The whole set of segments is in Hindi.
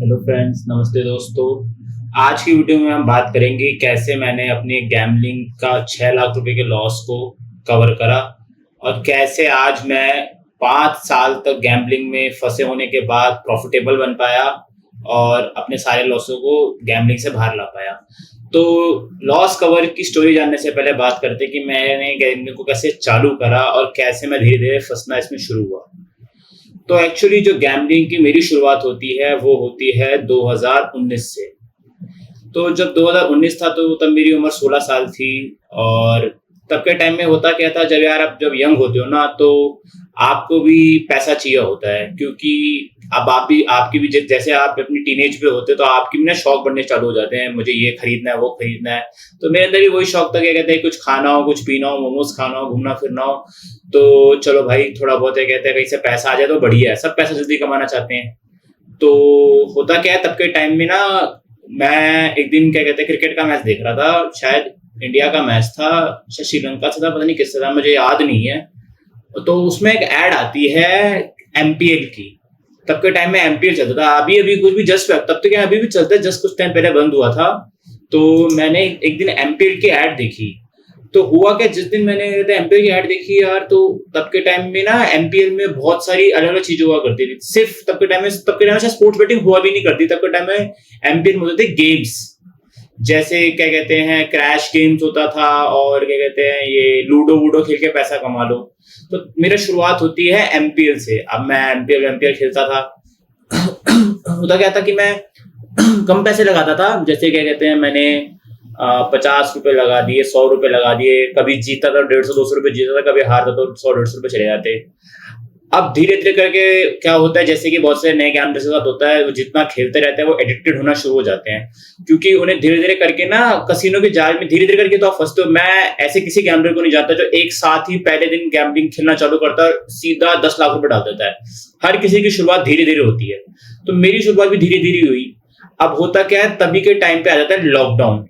हेलो फ्रेंड्स, नमस्ते दोस्तों। आज की वीडियो में हम बात करेंगे कैसे मैंने अपने गैम्बलिंग का 6 लाख रुपए के लॉस को कवर करा और कैसे आज मैं 5 साल तक गैम्बलिंग में फंसे होने के बाद प्रॉफिटेबल बन पाया और अपने सारे लॉसों को गैम्बलिंग से बाहर ला पाया। तो लॉस कवर की स्टोरी जानने से पहले बात करते हैं कि मैंने गैम्बलिंग को कैसे चालू करा और कैसे मैं धीरे धीरे फंसना इसमें शुरू हुआ। तो एक्चुअली जो गैम्बलिंग की मेरी शुरुआत होती है वो होती है 2019 से। तो जब 2019 था तो तब मेरी उम्र 16 साल थी। और तब के टाइम में होता क्या था, जब यार आप जब यंग होते हो ना तो आपको भी पैसा चाहिए होता है, क्योंकि अब आप भी आपकी भी जैसे आप अपनी टीनेज पे होते हो तो आपकी भी ना शौक बढ़ने चालू हो जाते हैं, मुझे ये खरीदना है वो खरीदना है। तो मेरे अंदर भी वही शौक था, क्या कहते हैं, कुछ खाना हो, कुछ पीना हो, मोमोज खाना हो, घूमना फिरना हो। तो चलो भाई थोड़ा बहुत है, कहते हैं कहीं से पैसा आ जाए तो बढ़िया है, सब पैसा जल्दी कमाना चाहते हैं। तो होता क्या है, तब के टाइम में ना मैं एक दिन क्या कहते हैं क्रिकेट का मैच देख रहा था, शायद इंडिया का मैच था, शायद श्रीलंका से था, पता नहीं किससे था, मुझे याद नहीं है। तो उसमें एक ऐड आती है एमपीएल की। तब के टाइम में एमपीएल चलता था, अभी अभी कुछ भी जस्ट तब तो क्या अभी भी चलता है, जस्ट कुछ टाइम पहले बंद हुआ था। तो मैंने एक दिन एमपीएल की ऐड देखी। तो हुआ क्या, जिस दिन मैंने एमपीएल की ऐड देखी यार, तो तब के टाइम में ना एमपीएल में बहुत सारी अलग अलग चीजें हुआ करती थी। सिर्फ तब के टाइम में शायद स्पोर्ट्स बेटिंग हुआ भी नहीं करती। तब के टाइम में एमपीएल में होते थे गेम्स, जैसे क्या कहते हैं क्रैश गेम्स होता था, और क्या कहते हैं ये लूडो वूडो खेल के पैसा कमा लो। तो मेरा शुरुआत होती है एमपीएल से। अब मैं एमपीएल एमपीएल खेलता था। होता क्या था कि मैं कम पैसे लगाता था, जैसे क्या कहते हैं मैंने 50 रुपए लगा दिए, 100 रुपए लगा दिए, कभी जीता था 150-200 रुपए जीता था, कभी हारता तो 100-150 रुपए चले जाते। अब धीरे धीरे करके क्या होता है, जैसे कि बहुत से नए गैमरर्स के साथ होता है, वो जितना खेलते रहते हैं वो एडिक्टेड होना शुरू हो जाते हैं, क्योंकि उन्हें धीरे धीरे करके ना कसिनो के जाल में धीरे धीरे करके तो आप फंसते हो। मैं ऐसे किसी गैमलर को नहीं जानता जो एक साथ ही पहले दिन गैम्बलिंग खेलना चालू करता है, सीधा 10 लाख रुपए डाल देता है। हर किसी की शुरुआत धीरे धीरे होती है, तो मेरी शुरुआत भी धीरे धीरे हुई। अब होता क्या है, तभी के टाइम पे आ जाता है लॉकडाउन।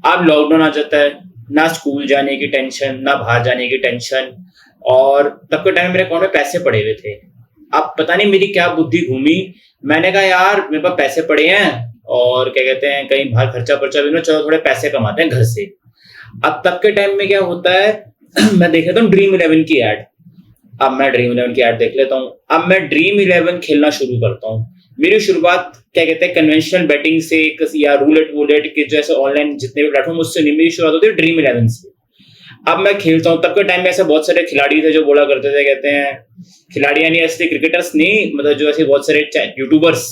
अब लॉकडाउन आ जाता है, ना स्कूल जाने की टेंशन, ना बाहर जाने की टेंशन, और तब के टाइम में मेरे अकाउंट में पैसे पड़े हुए थे। अब पता नहीं मेरी क्या बुद्धि घूमी, मैंने कहा यार मेरे पास पैसे पड़े हैं और क्या कहते हैं कहीं बाहर खर्चा पर्चा भी ना, चलो थोड़े पैसे कमाते हैं घर से। अब तब के टाइम में क्या होता है मैं देख लेता हूँ ड्रीम इलेवन की ऐड। अब मैं ड्रीम इलेवन की ऐड देख लेता हूँ, अब मैं ड्रीम इलेवन खेलना शुरू करता हूँ। मेरी शुरुआत क्या कहते हैं कन्वेंशनल बेटिंग से या रूलेट वूलेट के जैसे ऑनलाइन जितने भी प्लेटफॉर्म, उससे नहीं, मेरी शुरुआत होती है ड्रीम इलेवन से। अब मैं खेलता हूँ, तब के टाइम में ऐसे बहुत सारे खिलाड़ी थे जो बोला करते थे, कहते हैं खिलाड़ी यानी ऐसे क्रिकेटर्स नहीं, मतलब जो ऐसे बहुत सारे यूट्यूबर्स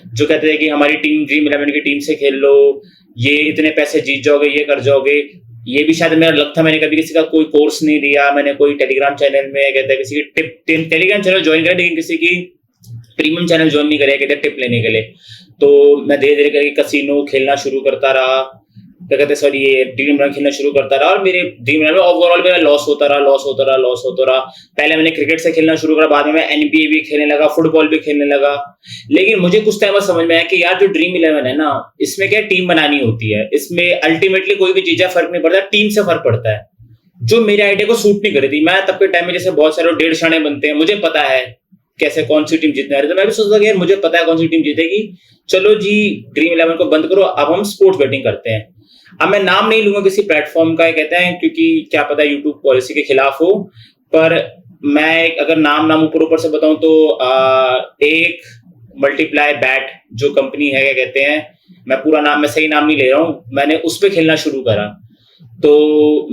जो कहते थे कि हमारी टीम ड्रीम इलेवन की टीम से खेल लो, ये इतने पैसे जीत जाओगे, ये कर जाओगे। ये भी शायद मेरा लक था, मैंने कभी किसी का कोई कोर्स नहीं लिया, मैंने कोई टेलीग्राम चैनल में कहते हैं किसी की टिप टेलीग्राम चैनल ज्वाइन करा, लेकिन किसी की प्रीमियम चैनल ज्वाइन नहीं करें कहते टिप लेने के लिए। तो मैं धीरे धीरे करके कसिनो खेलना शुरू करता रहा, क्या कहते हैं सॉरी ये ड्रीम इलेवन खेलना शुरू करता रहा, और मेरे ड्रीम इलेवन ओवरऑल मेरा लॉस होता रहा। पहले मैंने क्रिकेट से खेलना शुरू करा, बाद में मैं एनबीए भी खेलने लगा, फुटबॉल भी खेलने लगा। लेकिन मुझे कुछ टाइम बाद समझ में आया कि यार जो ड्रीम इलेवन है ना, इसमें क्या टीम बनानी होती है, इसमें अल्टीमेटली कोई भी चीज फर्क नहीं पड़ता, टीम से फर्क पड़ता है, जो मेरे आइडिया को सूट नहीं कर रही थी। मैं तब के टाइम में जैसे बहुत सारे 1.5 शाणे बनते हैं, मुझे पता है कैसे कौन सी टीम जीतने वाली, तो मैं भी सोचता कि यार मुझे पता है कौन सी टीम जीतेगी, चलो जी ड्रीम इलेवन को बंद करो, अब हम स्पोर्ट्स बेटिंग करते हैं। अब मैं नाम नहीं लूंगा किसी प्लेटफॉर्म का, कहते हैं क्योंकि क्या पता यूट्यूब पॉलिसी के खिलाफ हो, पर मैं अगर नाम ऊपर से बताऊं तो एक मल्टीप्लाई बैट जो कंपनी है, क्या कहते हैं, मैं पूरा नाम, मैं सही नाम नहीं ले रहा हूं, मैंने उस पर खेलना शुरू करा। तो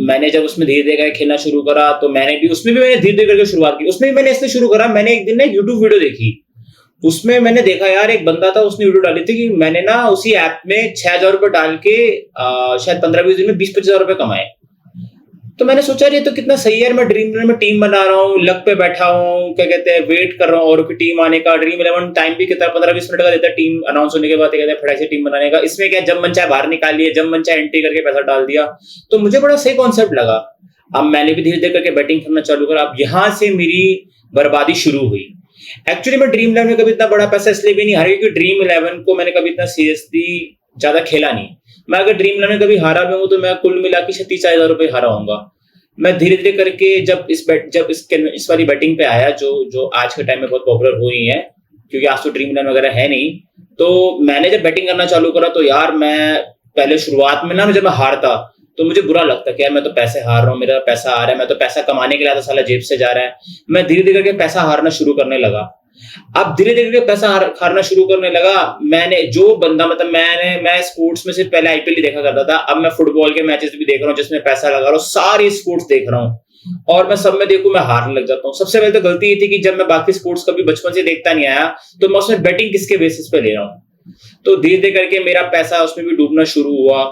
मैंने जब उसमें धीरे धीरे करके खेलना शुरू करा, तो मैंने धीरे धीरे करके शुरुआत की। उसमें भी मैंने इसलिए शुरू करा, मैंने एक दिन ना यूट्यूब वीडियो देखी, उसमें मैंने देखा यार एक बंदा था, उसने वीडियो डाली थी कि मैंने ना उसी ऐप में 6,000 रुपए डाल के शायद 15-20 दिन में 20-25 हजार रुपए कमाए। तो मैंने सोचा ये तो कितना सही है, मैं ड्रीम इलेवन में टीम बना रहा हूँ, लक पे बैठा हूँ, क्या कहते हैं वेट कर रहा हूँ और की टीम आने का। ड्रीम इलेवन टाइम भी कितना 15-20 मिनट का देता है टीम अनाउंस होने के बाद, कहते हैं फटाक से टीम बनाने का। इसमें क्या जब मन चाहे बाहर निकाल लिए, जब मन चाहे एंट्री करके पैसा डाल दिया। तो मुझे बड़ा सही कॉन्सेप्ट लगा। अब मैंने भी धीरे धीरे करके बैटिंग करना चालू करा। अब यहाँ से मेरी बर्बादी शुरू हुई। एक्चुअली मैं ड्रीम इलेवन में कभी इतना बड़ा पैसा इसलिए भी नहीं हारा क्योंकि ड्रीम इलेवन को मैंने कभी इतना सीरियसली ज्यादा खेला नहीं। मैं अगर ड्रीम इलेवन में कभी हारा भी हूं तो मैं कुल मिला के 30,000 रुपए हारा होऊंगा। मैं धीरे धीरे करके जब इस वाली बैटिंग पे आया, जो आज के टाइम में बहुत पॉपुलर हुई है, क्योंकि आज तो ड्रीम इलेवन वगैरह है नहीं, तो मैंने जब बैटिंग करना चालू करा तो यार मैं पहले शुरुआत में ना जब मैं हारता तो मुझे बुरा लगता कि यार मैं तो पैसे हार रहा हूँ, मेरा पैसा आ रहा है, मैं तो पैसा कमाने के लिए आता, साला जेब से जा रहा है। मैं धीरे धीरे करके पैसा हारना शुरू करने लगा। अब धीरे धीरे करके पैसा हारना शुरू करने लगा। मैंने जो बंदा मतलब मैं स्पोर्ट्स में सिर्फ पहले आईपीएल ही देखा करता था, अब मैं फुटबॉल के मैचेस भी देख रहा हूँ जिसमें पैसा लगा रहा हूँ, सारी स्पोर्ट्स देख रहा हूँ और मैं सब में देखूं मैं हारने लग जाता हूँ। सबसे पहले तो गलती ये थी कि जब मैं बाकी स्पोर्ट्स कभी बचपन से देखता नहीं आया तो मैं उसमें बैटिंग किसके बेसिस पे ले रहा हूँ। तो धीरे धीरे करके मेरा पैसा उसमें भी डूबना शुरू हुआ।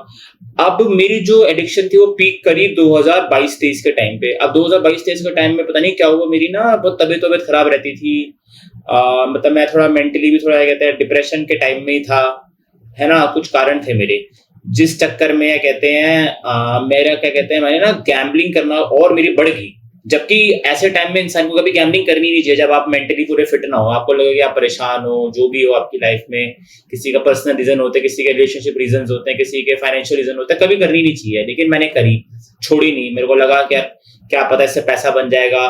अब मेरी जो एडिक्शन थी वो पीक करी 2022-23 के टाइम पे। अब 2022-23 के टाइम में पता नहीं क्या हुआ, मेरी ना बहुत तबीयत खराब रहती थी। मतलब मैं थोड़ा मेंटली भी थोड़ा कहते हैं डिप्रेशन के टाइम में ही था, है ना, कुछ कारण थे मेरे जिस चक्कर में कहते हैं मेरा क्या कहते हैं मैंने ना गैम्बलिंग करना और मेरी बढ़ गई। जबकि ऐसे टाइम में इंसान को कभी गैम्बलिंग करनी नहीं चाहिए जब आप मेंटली पूरे फिट ना हो, आपको लगे कि आप परेशान हो, जो भी हो आपकी लाइफ में, किसी का पर्सनल रीजन होते हैं, किसी के रिलेशनशिप रीजन होते हैं, किसी के फाइनेंशियल रीजन होते हैं, कभी करनी नहीं चाहिए। लेकिन मैंने करी, छोड़ी नहीं। मेरे को लगा कि क्या पता इससे पैसा बन जाएगा।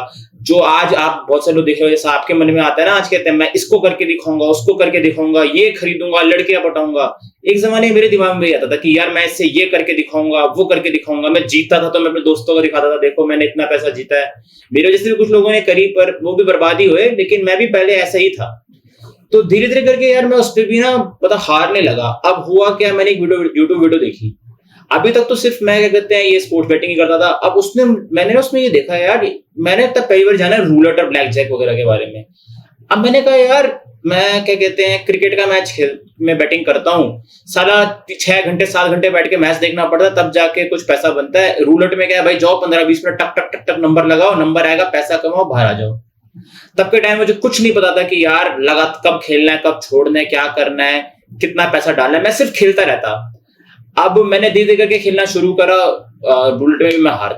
जो आज आप बहुत सारे लोग देखे हो जैसा आपके मन में आता है ना, आज कहते हैं मैं इसको करके दिखाऊंगा, उसको करके दिखाऊंगा, ये खरीदूंगा, लड़कियां पटाऊंगा। एक जमाने में मेरे दिमाग में आता था कि यार मैं इससे ये करके दिखाऊंगा, वो करके दिखाऊंगा। मैं जीतता था तो मैं अपने दोस्तों को दिखाता था, देखो मैंने इतना पैसा जीता है। मेरे वजह से भी कुछ लोगों ने करी पर वो भी बर्बादी हुए, लेकिन मैं भी पहले ऐसा ही था। तो धीरे धीरे करके यार मैं उस पर भी ना मतलब हारने लगा। अब हुआ क्या, मैंने एक यूट्यूब वीडियो देखी। अभी तक तो सिर्फ मैं क्या कहते हैं ये स्पोर्ट्स बैटिंग ही करता था। अब मैंने उसमें ये देखा यार, मैंने तब पहली बार जाना रूलेट और ब्लैक जैक वगैरह के बारे में। अब मैंने कहा यार मैं क्या कहते हैं क्रिकेट का मैच में बैटिंग करता हूँ, साला 6 घंटे 7 घंटे बैठ के मैच देखना पड़ता है तब जाके कुछ पैसा बनता है। रूलेट में क्या है भाई, जाओ 15-20 मिनट टक टक टक टक नंबर लगाओ, नंबर आएगा, पैसा कमाओ, बाहर आ जाओ। तब के टाइम मुझे कुछ नहीं पता था कि यार लगा कब खेलना है, कब छोड़ना है, क्या करना है, कितना पैसा डालना है। मैं सिर्फ खेलता रहता। अब मैंने धीरे धीरे करके खेलना शुरू करा। बुलेट में भी मैं हार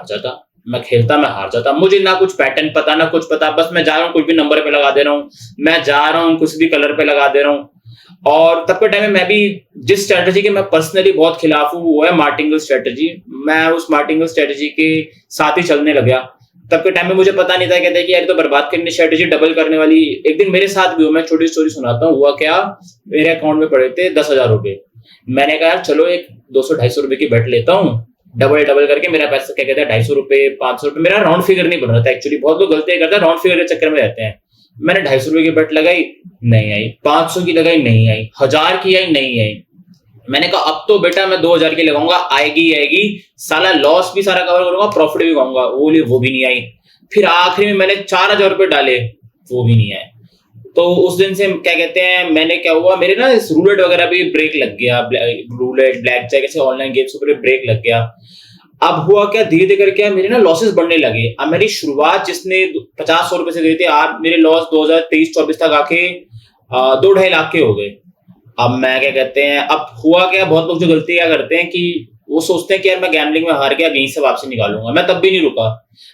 जाता, मैं खेलता, मैं हार जाता। मुझे ना कुछ पैटर्न पता ना कुछ पता, बस मैं जा रहा हूँ कुछ भी नंबर पे लगा दे रहा हूँ, मैं जा रहा हूँ कुछ भी कलर पे लगा दे रहा हूँ। और तब के टाइम में मैं भी जिस स्ट्रेटजी के मैं पर्सनली बहुत खिलाफ हूँ वो है मार्टिंगल स्ट्रेटजी। मैं उस मार्टिंगल स्ट्रेटजी के साथ ही चलने लग गया। तब के टाइम में मुझे पता नहीं था, कहते हैं कि यार तो बर्बाद करनी स्ट्रेटजी, डबल करने वाली। एक दिन मेरे साथ भी हुआ, मैं छोटी स्टोरी सुनाता हूँ। हुआ क्या, मेरे अकाउंट में पड़े थे 10,000 रुपए। मैंने कहा चलो एक 200-250 रुपए की बेट लेता हूँ, डबल डबल करके मेरा पैसा क्या कहते हैं 250 रुपए 500 रुपए। मेरा राउंड फिगर नहीं बन रहा था एक्चुअली, बहुत लोग गलतियां करते हैं राउंड फिगर के चक्कर में रहते हैं। मैंने 250 रुपए की बेट लगाई, नहीं आई। 500 की लगाई, नहीं आई। 1000 की आई, नहीं आई। मैंने कहा अब तो बेटा मैं 2000 की लगाऊंगा, आएगी आएगी, साला लॉस भी सारा कवर करूंगा, प्रॉफिट भी पाऊंगा। वो भी नहीं आई। फिर आखिरी में मैंने 4000 रुपए डाले, वो भी नहीं आए। तो उस दिन से क्या कहते हैं मैंने क्या हुआ, मेरे ना रूलेट वगैरह भी ब्रेक लग गया, रूलेट ब्लैक जैक ऐसे ऑनलाइन गेम्स ऊपर ब्रेक लग गया। अब हुआ क्या, धीरे धीरे करके मेरे ना लॉसेस बढ़ने लगे। अब मेरी शुरुआत जिसने 50-100 रुपए से गई थी, आज मेरे लॉस 2023-24 तक आके 2-2.5 लाख के हो गए। अब मैं क्या कहते हैं, अब हुआ क्या, बहुत लोग जो गलती क्या करते हैं कि वो सोचते हैं कि यार मैं गैम्बलिंग में हार गया, यहीं से वापसी निकालूंगा। मैं तब भी नहीं रुका,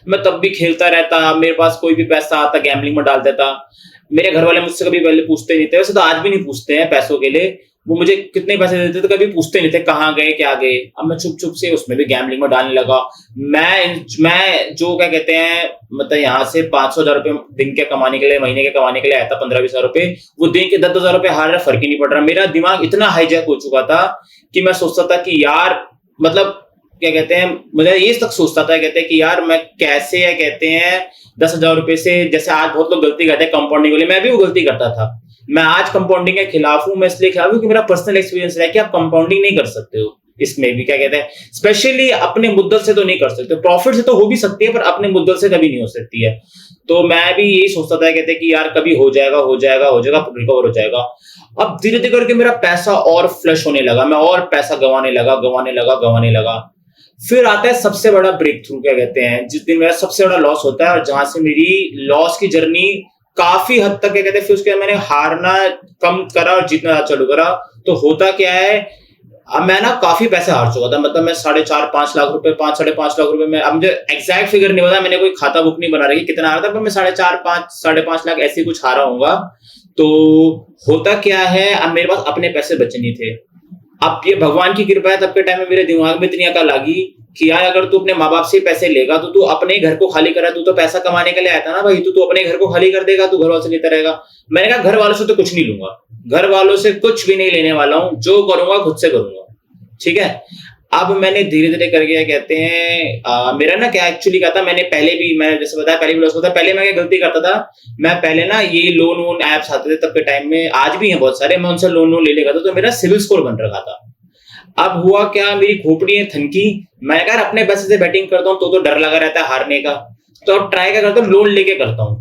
मैं तब भी खेलता रहता। मेरे पास कोई भी पैसा आता गैम्बलिंग में डाल देता। मेरे घर वाले मुझसे कभी पहले पूछते नहीं थे, वैसे तो आज भी नहीं पूछते हैं पैसों के लिए। वो मुझे कितने पैसे देते थे कभी पूछते नहीं थे कहाँ गए क्या गए। अब मैं चुप चुप से उसमें भी गैम्बलिंग में डालने लगा। मैं जो क्या कहते हैं मतलब यहाँ से 500,000 रुपए दिन के कमाने के लिए, महीने के कमाने के लिए आया था 15-20 हजार रुपए, वो दिन के 10,000 रुपए हार रहा, फर्क ही नहीं पड़ रहा। मेरा दिमाग इतना हाईजैक हो चुका था कि मैं सोचता था कि यार मतलब क्या कहते हैं, मुझे ये तक सोचता था कहते हैं कि यार मैं कैसे या कहते हैं 10,000 रुपए से, जैसे आज बहुत लोग गलती करते हैं कंपाउंडिंग के लिए, मैं भी वो गलती करता था। मैं आज कंपाउंडिंग के खिलाफ हूं। मैं इसलिए खिलाफ हूं कि मेरा पर्सनल एक्सपीरियंस है कि आप कंपाउंडिंग नहीं कर सकते हो इसमें भी, क्या कहते हैं स्पेशली अपने मुद्दल से तो नहीं कर सकते। प्रॉफिट से तो हो भी सकती है पर अपने मुद्दल से कभी नहीं हो सकती है। तो मैं भी यही सोचता था, कहते हैं कि यार कभी हो जाएगा रिकवर हो जाएगा। अब धीरे धीरे करके मेरा पैसा और फ्लश होने लगा, मैं और पैसा गंवाने लगा। फिर आता है सबसे बड़ा ब्रेक थ्रू, क्या कहते हैं जिस दिन मेरा सबसे बड़ा लॉस होता है और जहां से मेरी लॉस की जर्नी काफी हद तक क्या कहते हैं, फिर उसके बाद मैंने हारना कम करा और जीतना चालू करा। तो होता क्या है, अब मैं ना काफी पैसे हार चुका था। मतलब मैं 4.5-5 लाख रुपए, 5-5.5 लाख रुपए में, अब मुझे एग्जैक्ट फिगर नहीं पता, मैंने कोई खाता बुक नहीं बना रही कितना हारा था, पर मैं 4.5-5.5 लाख ऐसे कुछ हारा होऊंगा। तो होता क्या है, अब मेरे पास अपने पैसे बचे नहीं थे। अब ये भगवान की कृपा है, तब के टाइम में मेरे दिमाग में इतनी अकल आ गई कि यार अगर तू अपने माँ बाप से पैसे लेगा तो तू अपने घर को खाली करा। तू तो पैसा कमाने के लिए आया था ना भाई, तू अपने घर को खाली कर देगा, तू घर वालों से लेता रहेगा। मैंने कहा घर वालों से तो कुछ नहीं लूंगा, घर वालों से कुछ भी नहीं लेने वाला हूं, जो करूंगा खुद से करूंगा। ठीक है। अब मैंने धीरे धीरे करके क्या कहते हैं मेरा ना क्या एक्चुअली क्या था, मैंने पहले भी, मैं जैसे बताया पहले भी लॉस होता, पहले मैं क्या गलती करता था, मैं पहले ना ये लोन वोन एप्स आते थे तब के टाइम में, आज भी हैं बहुत सारे, मैं उनसे लोन वोन ले लेगा था, तो मेरा सिविल स्कोर बन रखा था। अब हुआ क्या, मेरी खोपड़ी है थनकी, मैं कहा अपने पैसे से बैटिंग करता हूँ तो डर लगा रहता है हारने का, तो अब ट्राई क्या करता हूँ, लोन लेके करता हूँ।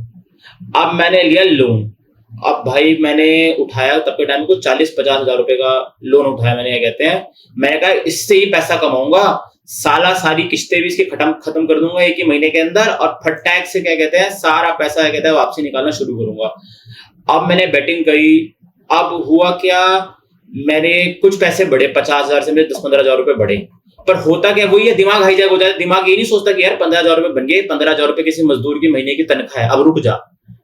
अब मैंने लिया लोन। अब भाई मैंने उठाया तब के टाइम को 40-50 हजार रुपए का लोन उठाया मैंने, क्या कहते हैं, मैंने कहा इससे ही पैसा कमाऊंगा, साला सारी किस्तें भी इसकी खत्म कर दूंगा एक ही महीने के अंदर, और फटाक से क्या कहते हैं सारा पैसा क्या कहते हैं वापसी निकालना शुरू करूंगा। अब मैंने बैटिंग करी। अब हुआ क्या, मैंने कुछ पैसे बढ़े, 50,000 से मेरे 10-15 हजार रुपए बढ़े। पर होता क्या, वही है, दिमाग हाईजैक हो जाता है। दिमाग ये नहीं सोचता कि यार 15,000 रुपए बन गए, 15,000 रुपए किसी मजदूर की महीने की तनख्वाह है, अब रुक जा।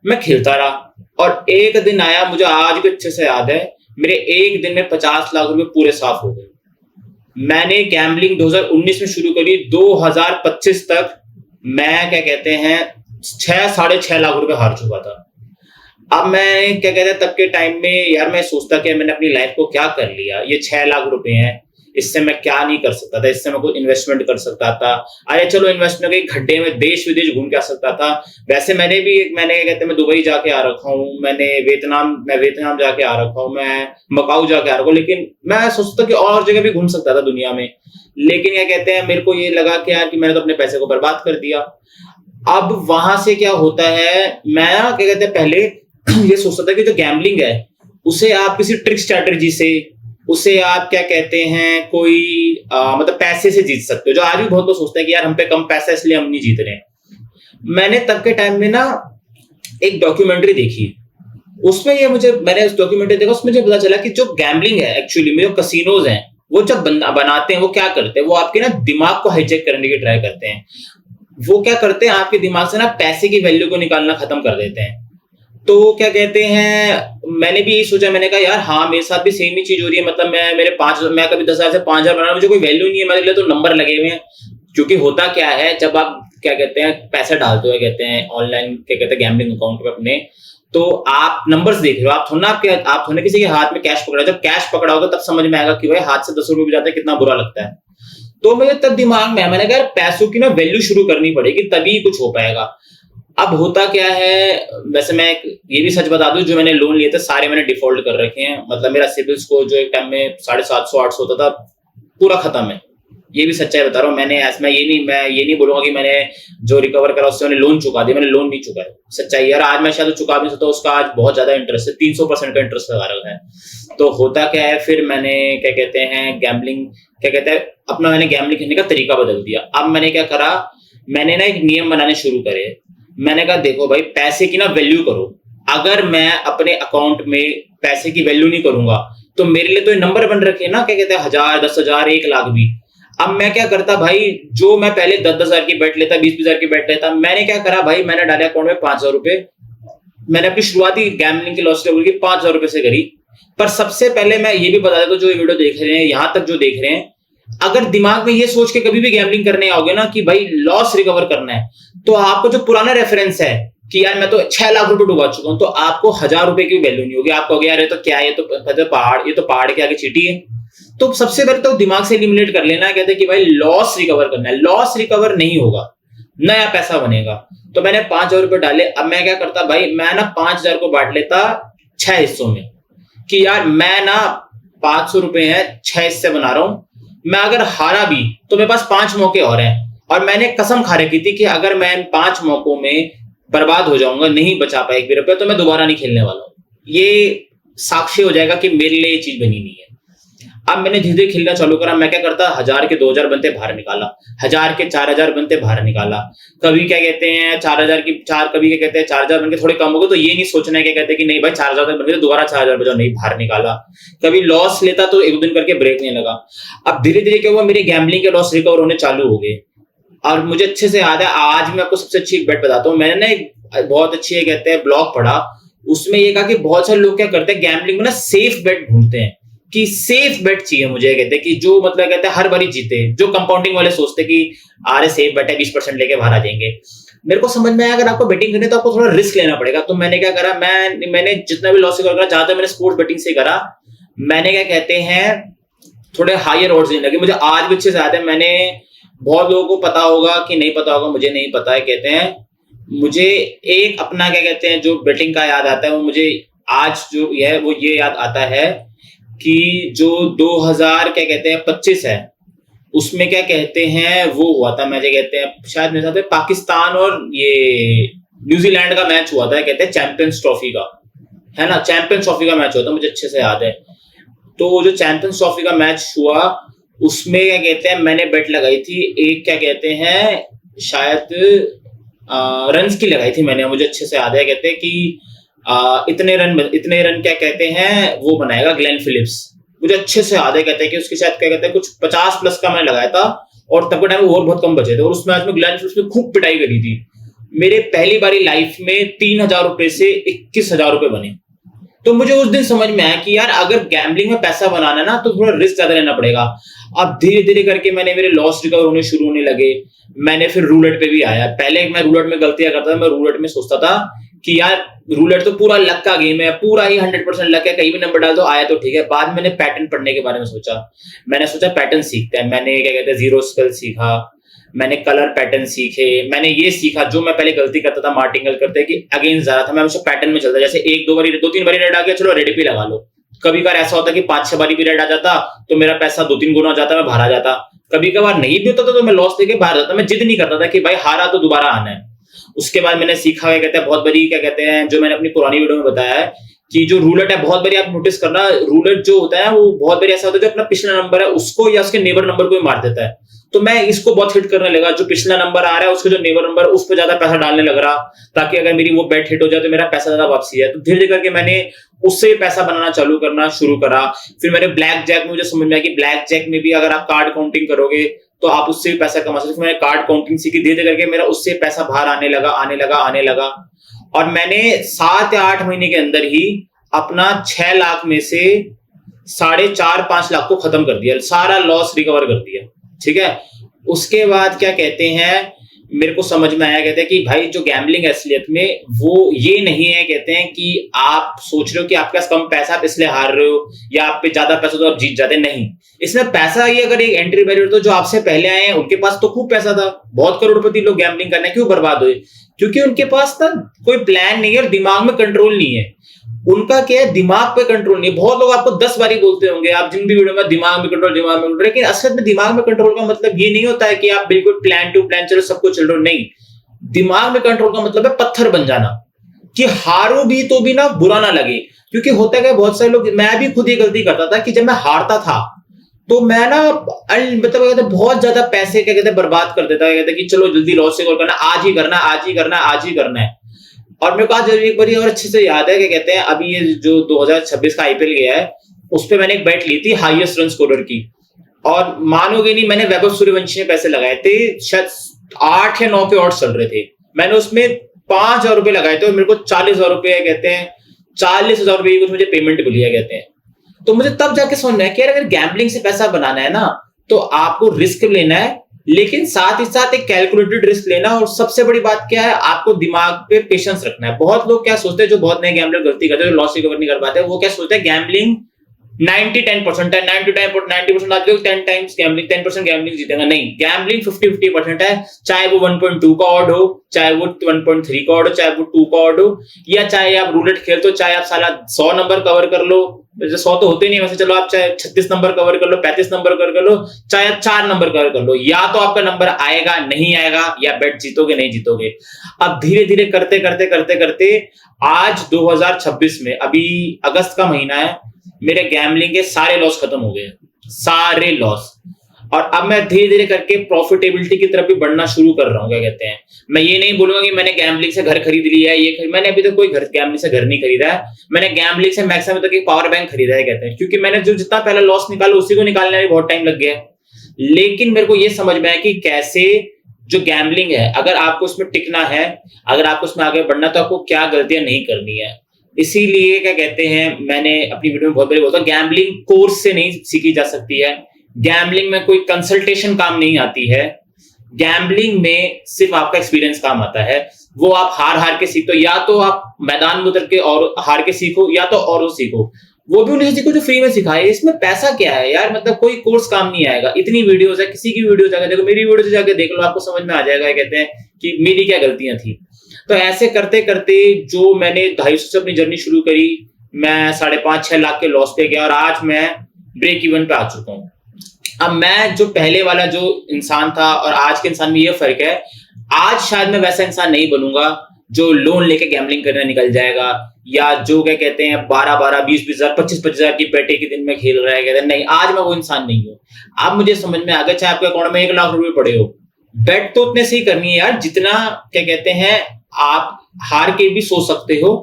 मैं खेलता रहा, और एक दिन आया, मुझे आज भी अच्छे से याद है, मेरे एक दिन में 50 लाख रुपए पूरे साफ हो गए। मैंने गैम्बलिंग 2019 में शुरू करी, 2025 तक मैं क्या कहते हैं 6-6.5 लाख रुपए हार चुका था। अब मैं क्या कहते हैं तब के टाइम में यार मैं सोचता कि मैंने अपनी लाइफ को क्या कर लिया, ये 6 लाख रुपए हैं, इससे मैं क्या नहीं कर सकता था, इससे मैं कुछ इन्वेस्टमेंट कर सकता था। अरे चलो इन्वेस्टमेंट के गड्ढे में देश विदेश घूम के आ सकता था। वैसे मैंने क्या कहते हैं, मैं दुबई जाके आ रखा हूँ, मैं वियतनाम जाके आ रखा हूँ, मैं मकाऊ जाके आ रखा हूँ, लेकिन मैं सोचता कि और जगह भी घूम सकता था दुनिया में। लेकिन क्या कहते हैं मेरे को ये लगा कि यार कि मैंने तो अपने पैसे को बर्बाद कर दिया। अब वहां से क्या होता है, मैं क्या कहते हैं पहले ये सोचता था कि जो गैम्बलिंग है उसे आप किसी ट्रिक स्ट्रेटजी से, उसे आप क्या कहते हैं कोई मतलब पैसे से जीत सकते हो, जो आज भी बहुत लोग सोचते हैं कि यार हम पे कम पैसा इसलिए हम नहीं जीत रहे। मैंने तब के टाइम में ना एक डॉक्यूमेंट्री देखी, उसमें ये मैंने उस डॉक्यूमेंट्री देखा, उसमें मुझे पता चला कि जो गैम्बलिंग है एक्चुअली में, जो कसिनोज हैं, वो जब बनाते हैं वो क्या करते हैं, वो आपके ना दिमाग को हाईजैक करने की ट्राई करते हैं। वो क्या करते हैं, आपके दिमाग से ना पैसे की वैल्यू को निकालना खत्म कर देते हैं। तो क्या कहते हैं मैंने भी यही सोचा, मैंने कहा यार हाँ मेरे साथ भी सेम ही चीज हो रही है, मतलब मैं कभी 10,000 से 5,000 बना रहा हूं, मुझे कोई वैल्यू नहीं है, मेरे लिए तो नंबर लगे हुए हैं। क्योंकि होता क्या है, जब आप क्या कहते हैं पैसा डालते हो, कहते हैं ऑनलाइन क्या कहते हैं गैम्बलिंग अकाउंट पे अपने, तो आप नंबर्स देख रहे हो, आप थोड़ा किसी के हाथ में कैश पकड़ा, जब कैश पकड़ाओगे तब समझ में आएगा कि भाई हाथ से 10 रुपए भी जाता है कितना बुरा लगता है। तो मेरे तब दिमाग में मैंने कहा पैसों की ना वैल्यू शुरू करनी पड़ेगी, तभी कुछ हो पाएगा। अब होता क्या है, वैसे मैं ये भी सच बता दूं, जो मैंने लोन लिए थे सारे मैंने डिफॉल्ट कर रखे हैं, मतलब मेरा सिबिल स्कोर जो एक टाइम में 750-800 होता था पूरा खत्म है। ये भी सच्चाई बता रहा हूँ, मैं ये नहीं बोलूंगा कि मैंने जो रिकवर करा उससे मैंने लोन चुका दिया, मैंने लोन नहीं चुका है। सच्चाई यार आज मैं शायद चुका भी नहीं सकता, उसका आज बहुत ज्यादा इंटरेस्ट है, 300% का इंटरेस्ट लगा रखा है। तो होता क्या है, फिर मैंने क्या कहते हैं गैम्बलिंग क्या कहते हैं अपना मैंने गैम्बलिंग खेलने का तरीका बदल दिया। अब मैंने क्या करा, मैंने ना एक नियम बनाने शुरू करे। मैंने कहा देखो भाई पैसे की ना वैल्यू करो, अगर मैं अपने अकाउंट में पैसे की वैल्यू नहीं करूंगा तो मेरे लिए तो नंबर बन रखे हैं ना, क्या कहते हैं 1,000, 10,000, 1 लाख भी। अब मैं क्या करता भाई, जो मैं पहले 10-10 हजार की बैट लेता, 20-20 हजार की बैट लेता, मैंने क्या करा भाई, मैंने डाले अकाउंट में 5,000 रुपए। मैंने अपनी शुरुआती गैम्बलिंग की लॉस की 5,000 रुपए से करी। पर सबसे पहले मैं ये भी बता देता हूं, जो वीडियो देख रहे हैं यहां तक जो देख रहे हैं, अगर दिमाग में ये सोच के कभी भी गैम्बलिंग करने आओगे ना कि भाई लॉस रिकवर करना है, तो आपको जो पुराना रेफरेंस है कि यार मैं तो 6 लाख रुपए डुबा चुका हूं, तो आपको 1,000 रुपए की वैल्यू नहीं होगी। आपको यार ये तो क्या है, ये तो पहाड़ के आगे चींटी है। तो सबसे पहले तो दिमाग से एलिमिनेट कर लेना, कहते हैं कि भाई लॉस रिकवर करना है, लॉस रिकवर नहीं होगा, नया पैसा बनेगा। तो मैंने 5,000 रुपए डाले। अब मैं क्या करता भाई, मैं ना 5,000 को बांट लेता 6 हिस्सों में, कि यार मैं ना 500 रुपए है 6 हिस्से बना रहा हूं, मैं अगर हारा भी तो मेरे पास 5 मौके और हैं, और मैंने कसम खा रखी थी कि अगर मैं इन 5 मौकों में बर्बाद हो जाऊंगा, नहीं बचा पाया 1 भी रुपया, तो मैं दोबारा नहीं खेलने वाला हूं। ये साक्षी हो जाएगा कि मेरे लिए ये चीज बनी नहीं है। अब मैंने धीरे धीरे खेलना चालू करा। मैं क्या करता, 1,000 के 2,000 बनते बाहर निकाला, 1,000 के 4,000 बनते बाहर निकाला, कभी क्या कहते हैं 4,000 की 4, कभी क्या कहते हैं 4,000 बनके थोड़े कम हो गए, तो ये नहीं सोचना है क्या कहते हैं कि नहीं भाई 4,000 बन गए तो दोबारा 4,000 बजाओ, नहीं बाहर निकाला। कभी लॉस लेता तो 1 दिन करके ब्रेक नहीं लगा। अब धीरे धीरे क्या हुआ, मेरे गैम्बलिंग के लॉस रिकवर होने चालू हो गए। और मुझे अच्छे से याद है, आज मैं आपको सबसे अच्छी एक बेट बताता हूँ। मैंने ना एक बहुत अच्छी कहते हैं ब्लॉग पढ़ा, उसमें ये कहा कि बहुत सारे लोग क्या करते हैं गैम्बलिंग में ना सेफ बेट ढूंढते हैं, कि सेफ बेट चाहिए मुझे, कहते हैं कि जो मतलब कहते हैं हर बारी जीते, जो कंपाउंडिंग वाले सोचते हैं कि अरे सेफ बेट है 20% लेके बाहर आ जाएंगे। मेरे को समझ में आया अगर आपको बेटिंग करनी है तो आपको थोड़ा रिस्क लेना पड़ेगा। तो मैंने क्या करा, मैंने जितना भी लॉस करा, ज्यादा मैंने स्पोर्ट्स बेटिंग से करा। मैंने क्या कहते हैं थोड़े हायर ऑड्स लेने लगे। मुझे आज भी अच्छे से याद है, मैंने बहुत लोगों को पता होगा कि नहीं पता होगा, मुझे नहीं पता है। कहते हैं मुझे एक अपना क्या कहते हैं जो बेटिंग का याद आता है, वो मुझे आज जो है वो ये याद आता है कि जो 2000 क्या कहते हैं 25 है, उसमें क्या कहते हैं वो हुआ था, मैं कहते हैं शायद मेरे साथ पाकिस्तान और ये न्यूजीलैंड का मैच हुआ था, कहते हैं चैंपियंस ट्रॉफी का, है ना, चैंपियंस ट्रॉफी का मैच हुआ था, मुझे अच्छे से याद है। तो जो चैंपियंस ट्रॉफी का मैच हुआ उसमें क्या कहते हैं मैंने बेट लगाई थी, एक क्या कहते हैं शायद रन्स की लगाई थी मैंने, मुझे अच्छे से याद है। कहते हैं कि इतने रन क्या कहते हैं वो बनाएगा ग्लेन फिलिप्स, मुझे अच्छे से याद है। कहते हैं कि उसके साथ क्या कहते हैं कुछ 50 प्लस का मैंने लगाया था और तब के टाइम में ओवर बहुत कम बचे थे, और उस मैच में ग्लेन फिलिप्स ने खूब पिटाई करी थी। मेरे पहली बारी लाइफ में 3000 रुपए से 21,000 रुपए बने। तो मुझे उस दिन समझ में आया कि यार अगर गैम्बलिंग में पैसा बनाना ना तो थोड़ा रिस्क ज्यादा लेना पड़ेगा। अब धीरे धीरे करके मैंने मेरे लॉस रिकवर होने शुरू होने लगे। मैंने फिर रूलेट पे भी आया। पहले मैं रूलेट में गलतियां करता था, मैं रूलेट में सोचता था कि यार रूलेट तो पूरा लक का गेम है, पूरा ही 100% लक है, कहीं भी नंबर डाल दो आया तो ठीक है। बाद में मैंने पैटर्न पढ़ने के बारे में सोचा, मैंने सोचा पैटर्न सीखते हैं। मैंने क्या कहते हैं जीरो स्पेल सीखा, मैंने कलर पैटर्न सीखे, मैंने ये सीखा जो मैं पहले गलती करता था मार्टिंगल करते कि अगेंस्ट जा रहा था, मैं हमेशा पैटर्न में चलता, जैसे 2-3 बारी रेड आ गया चलो रेड पे लगा लो। कभी कभार ऐसा होता कि 5-6 बारी भी रेड आ जाता तो मेरा पैसा 2-3 गुना हो जाता, मैं बाहर आ जाता। कभी कभार नहीं भी होता था तो मैं लॉस लेके बाहर जाता। मैं जिद नहीं करता था कि भाई हारा तो दोबारा आना है। उसके बाद मैंने सीखा क्या कहते हैं बहुत बड़ी क्या कहते हैं जो मैंने अपनी पुरानी वीडियो में बताया है कि जो रूलेट है बहुत बारी आप नोटिस करना, रूलेट जो होता है वो बहुत बारी ऐसा होता है जो अपना पिछला नंबर है उसको या उसके नेबर नंबर को ही मार देता है। तो मैं इसको बहुत हिट करने लगा, जो पिछला नंबर आ रहा है उसके जो नेबर नंबर उस पर ज्यादा पैसा डालने लग रहा, ताकि अगर मेरी वो बेट हिट हो जाए तो मेरा पैसा ज्यादा वापसी है। तो धीरे धीरे करके मैंने उससे पैसा बनाना चालू करना शुरू करा। फिर मैंने ब्लैक जैक में मुझे समझ में आया कि ब्लैक जैक में भी अगर आप कार्ड काउंटिंग करोगे तो आप उससे भी पैसा कमा सकते। फिर मैंने कार्ड काउंटिंग सीखी, धीरे धीरे करके मेरा उससे पैसा बाहर आने लगा। और मैंने 7 या 8 महीने के अंदर ही अपना 6 लाख में से 4.5-5 लाख को खत्म कर दिया, सारा लॉस रिकवर कर दिया। ठीक है, उसके बाद क्या कहते हैं मेरे को समझ में आया, कहते हैं कि भाई जो गैम्बलिंग है असलियत में वो ये नहीं है, कहते हैं कि आप सोच रहे हो कि आपके पास कम पैसा आप इसलिए हार रहे हो या आप पे ज्यादा पैसा तो आप जीत जाते, नहीं। इसमें पैसा ये अगर एक एंट्री बैरियर तो जो आपसे पहले आए हैं उनके पास तो खूब पैसा था, बहुत करोड़पति लोग गैम्बलिंग करने क्यों बर्बाद हुए, क्योंकि उनके पास ना कोई प्लान नहीं है और दिमाग में कंट्रोल नहीं है। उनका क्या है दिमाग पे कंट्रोल नहीं। बहुत लोग आपको 10 बारी बोलते होंगे आप जिन भी वीडियो में दिमाग में कंट्रोल, लेकिन असल में दिमाग में कंट्रोल का मतलब ये नहीं होता है कि आप बिल्कुल प्लान टू प्लान चलो सब कुछ चल रहा, नहीं। दिमाग में कंट्रोल का मतलब है पत्थर बन जाना, कि हारो भी तो भी ना बुरा ना लगे। क्योंकि होता है बहुत सारे लोग, मैं भी खुद ये गलती करता था कि जब मैं हारता था तो मैं ना मतलब बहुत ज्यादा पैसे क्या कहते बर्बाद कर देता, कहते कि चलो जल्दी लॉस से करना, आज ही करना है। और मेरे को आज एक बार और अच्छे से याद है क्या कहते हैं अभी ये जो 2026 का आईपीएल गया है उस पे मैंने एक बेट ली थी हाईएस्ट रन स्कोरर की, और मानोगे नहीं मैंने वैभव सूर्यवंशी में पैसे लगाए थे, शायद 8 या 9 के ऑड्स चल रहे थे। मैंने उसमें 5,000 रुपए लगाए थे और मेरे को 40,000 रुपए कहते हैं 40,000 रुपए की कुछ मुझे पेमेंट मिली है कहते हैं। तो मुझे तब जाके समझ में आया कि अगर गैम्बलिंग से पैसा बनाना है ना तो आपको रिस्क लेना है, लेकिन साथ ही साथ एक कैलकुलेटेड रिस्क लेना। और सबसे बड़ी बात क्या है, आपको दिमाग पे पेशेंस रखना है। बहुत लोग क्या सोचते हैं, जो बहुत नए गैम्बलर गलती करते हैं, जो लॉस रिकवर नहीं कर पाते, वो क्या सोचते हैं गैम्बलिंग 90-10% है, 90% आज 10 टाइम्स गैम्बलिंग 10% गैम्बलिंग जीतेगा, नहीं। गैम्बलिंग 50-50% है, चाहे वो 1.2 का ऑड हो, चाहे वो 1.3 का ऑड हो, चाहे वो 2 का ऑड हो, या चाहे आप रूलेट खेलते हो, चाहे आप साला 100 नंबर कवर कर लो, 100 तो होते नहीं वैसे, चलो आप चाहे 36 नंबर कवर कर लो, 35 नंबर कवर कर लो, चाहे आप 4 नंबर कवर कर लो, या तो आपका नंबर आएगा नहीं आएगा, या बेट जीतोगे नहीं जीतोगे। अब धीरे धीरे करते करते करते करते आज 2026 में अभी अगस्त का महीना है, मेरे गैम्बलिंग के सारे लॉस खत्म हो गए, सारे लॉस। और अब मैं धीरे धीरे करके प्रॉफिटेबिलिटी की तरफ भी बढ़ना शुरू कर रहा हूँ। क्या कहते हैं, मैं ये नहीं बोलूंगा कि मैंने गैम्बलिंग से घर खरीद लिया है, मैंने अभी तक कोई गैम्बलिंग से घर नहीं खरीदा है। मैंने गैम्बलिंग से मैक्सिमम तक एक पावर बैंक खरीदा है कहते हैं, क्योंकि मैंने जो जितना पहला लॉस निकाला उसी को निकालने में बहुत टाइम लग गया। लेकिन मेरे को ये समझ में आया कि कैसे जो गैम्बलिंग है, अगर आपको उसमें टिकना है, अगर आपको उसमें आगे बढ़ना, तो आपको क्या गलतियां नहीं करनी है। इसीलिए क्या कहते हैं मैंने अपनी वीडियो में बहुत बार बोलता हूं, गैम्बलिंग कोर्स से नहीं सीखी जा सकती है, गैम्बलिंग में कोई कंसल्टेशन काम नहीं आती है, गैम्बलिंग में सिर्फ आपका एक्सपीरियंस काम आता है। वो आप हार के सीखते हो, या तो आप मैदान में उतर के और हार के सीखो, या तो औरों सीखो। वो भी उन्हें सीखो जो फ्री में सिखाए। इसमें पैसा क्या है यार, मतलब कोई कोर्स काम नहीं आएगा। इतनी वीडियोस है, किसी की वीडियो जाकर देखो, मेरी वीडियो से जाके देख लो, आपको समझ में आ जाएगा। कहते हैं कि मेरी क्या गलतियां थी। तो ऐसे करते करते जो मैंने 250 से अपनी जर्नी शुरू करी, मैं 5.5-6 लाख के लॉस पे गया और आज मैं ब्रेक इवन पे आ चुका हूँ। अब मैं जो पहले वाला जो इंसान था और आज के इंसान में ये फर्क है, आज शायद मैं वैसा इंसान नहीं बनूंगा जो लोन लेके गैम्बलिंग करने निकल जाएगा, या जो क्या कहते हैं 12-12, 20-20 हजार, 25-25 हजार की बेटे के दिन में खेल रहा है। कहते हैं नहीं, आज मैं वो इंसान नहीं हूँ। अब मुझे समझ में आ गया, चाहे आपके अकाउंट में 1 लाख रुपए पड़े हो, बेट तो उतने से ही करनी है यार जितना क्या कहते हैं आप हार के भी सो सकते हो।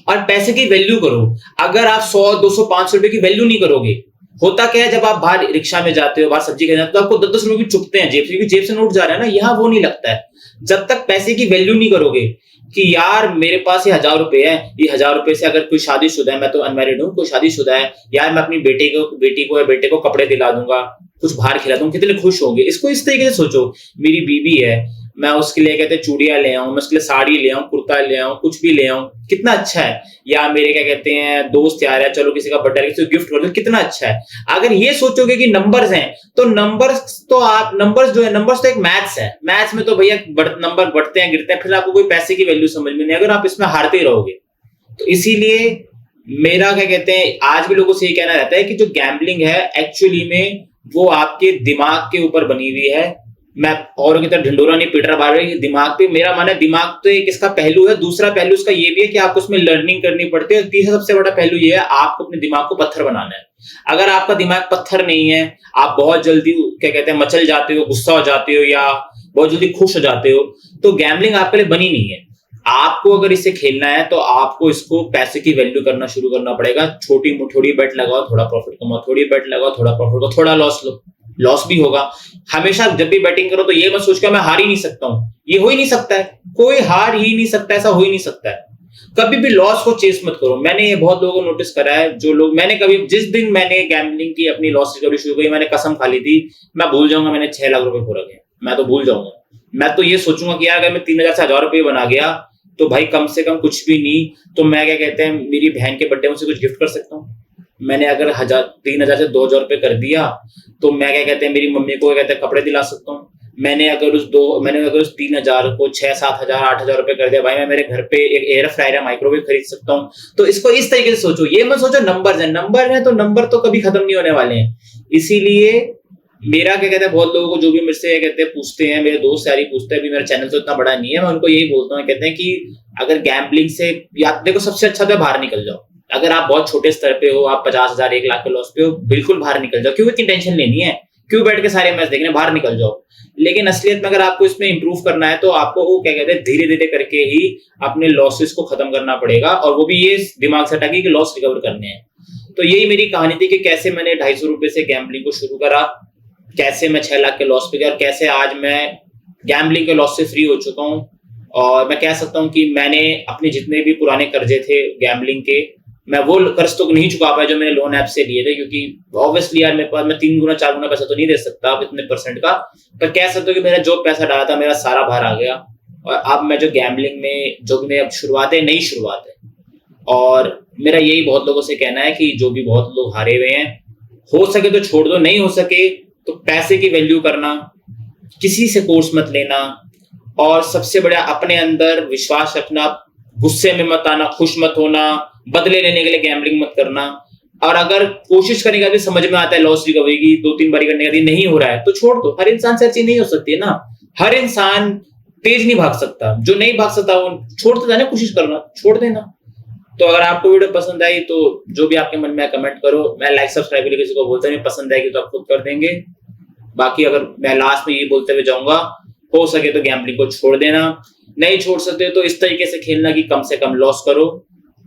और पैसे की वैल्यू करो। अगर आप 100, 200, 500 रुपए की वैल्यू नहीं करोगे, होता क्या है जब आप बाहर रिक्शा में जाते हो, बाहर सब्जी खरीदने जाते हो, तो आपको 10-10 रुपए भी चुपते हैं जेब से, क्योंकि जेब से नोट जा रहा है ना। यहाँ वो नहीं लगता है। जब तक पैसे की वैल्यू नहीं करोगे कि यार मेरे पास ये 1000 रुपए है, ये 1000 रुपए से अगर कोई शादीशुदा है, मैं तो अनमैरिड हूँ, कोई शादीशुदा है, यार मैं अपनी बेटी को या बेटे को कपड़े दिला दूंगा, कुछ बाहर खिला दूंगा, कितने खुश होंगे। इसको इस तरीके से सोचो, मेरी बीवी है, मैं उसके लिए कहते हैं चूड़ियां ले आऊं, मैं उसके लिए साड़ी ले आऊं, कुर्ता ले आऊं, कुछ भी ले आऊं, कितना अच्छा है। या मेरे क्या कहते हैं दोस्त यार है, चलो किसी का बर्थडे, किसी को गिफ्ट कर दो, कितना अच्छा है। अगर ये सोचोगे कि नंबर्स हैं, तो नंबर्स जो है, नंबर्स तो एक मैथ्स है। मैथ्स में तो भैया नंबर बढ़ते हैं गिरते हैं, फिर आपको कोई पैसे की वैल्यू समझ में नहीं, अगर आप इसमें हारते ही रहोगे। तो इसीलिए मेरा क्या कहते हैं आज भी लोगों से ये कहना रहता है कि जो गैम्बलिंग है एक्चुअली में वो आपके दिमाग के ऊपर बनी हुई है। मैं औरों की तरह ढिंडोरा नहीं पीट रहा बार बार, दिमाग पे मेरा मानना है, दिमाग तो एक इसका पहलू है। दूसरा पहलू इसका ये भी है कि आपको उसमें लर्निंग करनी पड़ती है। और तीसरा सबसे बड़ा पहलू ये है, आपको अपने दिमाग को पत्थर बनाना है। अगर आपका दिमाग पत्थर नहीं है, आप बहुत जल्दी क्या कहते हैं मचल जाते हो, गुस्सा हो जाते हो, या बहुत जल्दी खुश हो जाते हो, तो गैम्बलिंग आपके लिए बनी नहीं है। आपको अगर इसे खेलना है तो आपको इसको पैसे की वैल्यू करना शुरू करना पड़ेगा। थोड़ी बेट लगाओ, थोड़ा प्रॉफिट कमाओ, थोड़ी बेट लगाओ, थोड़ा प्रॉफिट कमाओ, थोड़ा लॉस लो, लॉस भी होगा। हमेशा जब भी बैटिंग करो तो ये मत सोच के मैं हार ही नहीं सकता हूं, ये हो ही नहीं सकता है। कोई हार ही नहीं सकता, ऐसा हो ही नहीं सकता है। कभी भी लॉस को चेस मत करो। मैंने ये बहुत लोगों को नोटिस करा है, जो लोग मैंने कभी जिस दिन मैंने गैम्बलिंग की अपनी लॉस रिकवरी शुरू की, मैंने कसम खा ली थी मैं भूल जाऊंगा मैंने 6 लाख रुपए खो रखे, मैं तो भूल जाऊंगा। मैं तो ये सोचूंगा कि यार अगर मैं 3000 से 1000 रुपए बना गया तो भाई कम से कम कुछ भी नहीं तो मैं क्या कहते हैं मेरी बहन के बर्थडे में उसे कुछ गिफ्ट कर सकता हूँ। मैंने अगर 3000 से 2000 रुपए कर दिया तो मैं क्या कहते हैं मेरी मम्मी को क्या कहते हैं कपड़े दिला सकता हूँ। मैंने अगर उस 3000 को 6-7 हजार 8 हजार रुपए कर दिया, भाई मैं मेरे घर पे एक एयर फ्रायर या माइक्रोवेव खरीद सकता हूँ। तो इसको इस तरीके से सोचो, ये मत सोचो नंबर है तो नंबर तो कभी खत्म नहीं होने वाले हैं। इसीलिए मेरा क्या कहते हैं बहुत लोगों को जो भी मेरे से कहते हैं पूछते हैं, मेरे दोस्त यारी पूछते हैं, अभी मेरा चैनल तो इतना बड़ा नहीं है, मैं उनको यही बोलता हूँ, कहते हैं कि अगर गैम्बलिंग से या देखो सबसे अच्छा तो बाहर निकल जाओ। अगर आप बहुत छोटे स्तर पे हो, आप 50,000 1 लाख के लॉस पे हो, बिल्कुल बाहर निकल जाओ। क्यों इतनी टेंशन लेनी है, क्यों बैठ के सारे मैच देखने, बाहर निकल जाओ। लेकिन असलियत में अगर आपको इसमें इंप्रूव करना है तो आपको वो क्या कहते हैं धीरे धीरे करके ही अपने लॉसेस को खत्म करना पड़ेगा, और वो भी ये दिमाग से हटा के लॉस रिकवर करने हैं। तो यही मेरी कहानी थी कि कैसे मैंने 250 रुपए से गैम्बलिंग को शुरू करा, कैसे मैं 6 लाख के लॉस पे गया, और कैसे आज मैं गैम्बलिंग के लॉस से फ्री हो चुका हूँ। और मैं कह सकता हूँ कि मैंने अपने जितने भी पुराने कर्जे थे गैम्बलिंग के, मैं वो कर्ज तो नहीं चुका पाया जो मैंने लोन ऐप से लिए थे, क्योंकि ऑब्वियसली यार मेरे पास मैं 3 गुना 4 गुना पैसा तो नहीं दे सकता आप इतने परसेंट का। पर कह सकते हो कि मेरा जो पैसा डाला था मेरा सारा बाहर आ गया। और अब मैं जो गैम्बलिंग में जो भी अब नई शुरुआत है, और मेरा यही बहुत लोगों से कहना है कि जो भी बहुत लोग हारे हुए हैं, हो सके तो छोड़ दो, नहीं हो सके तो पैसे की वैल्यू करना, किसी से कोर्स मत लेना, और सबसे बड़ा अपने अंदर विश्वास रखना, गुस्से में मत आना, खुश मत होना, बदले लेने के लिए गैम्बलिंग मत करना। और अगर कोशिश करने का भी समझ में आता है लॉस रिकवरी की 2-3 बारी करने का नहीं हो रहा है तो छोड़ दो। हर इंसान से हर चीज नहीं हो सकती है ना, हर इंसान तेज नहीं भाग सकता, जो नहीं भाग सकता वो छोड़ते जाना, कोशिश करना, छोड़ देना। तो अगर आपको वीडियो पसंद आई तो जो भी आपके मन में कमेंट करो, मैं लाइक सब्सक्राइब के लिए किसी को बोलता नहीं, पसंद आएगी तो आप खुद कर देंगे। बाकी अगर मैं लास्ट में ये बोलते हुए जाऊंगा, हो सके तो गैम्बलिंग को छोड़ देना, नहीं छोड़ सकते तो इस तरीके से खेलना कि कम से कम लॉस करो।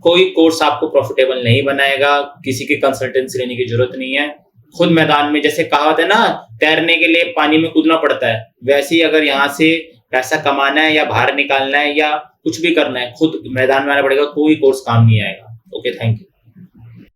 कोई कोर्स आपको प्रॉफिटेबल नहीं बनाएगा, किसी की कंसल्टेंसी लेने की जरूरत नहीं है। खुद मैदान में, जैसे कहावत है ना, तैरने के लिए पानी में कूदना पड़ता है, वैसे ही अगर यहाँ से पैसा कमाना है या बाहर निकालना है या कुछ भी करना है, खुद मैदान में आना पड़ेगा, कोई कोर्स काम नहीं आएगा। Okay, thank you.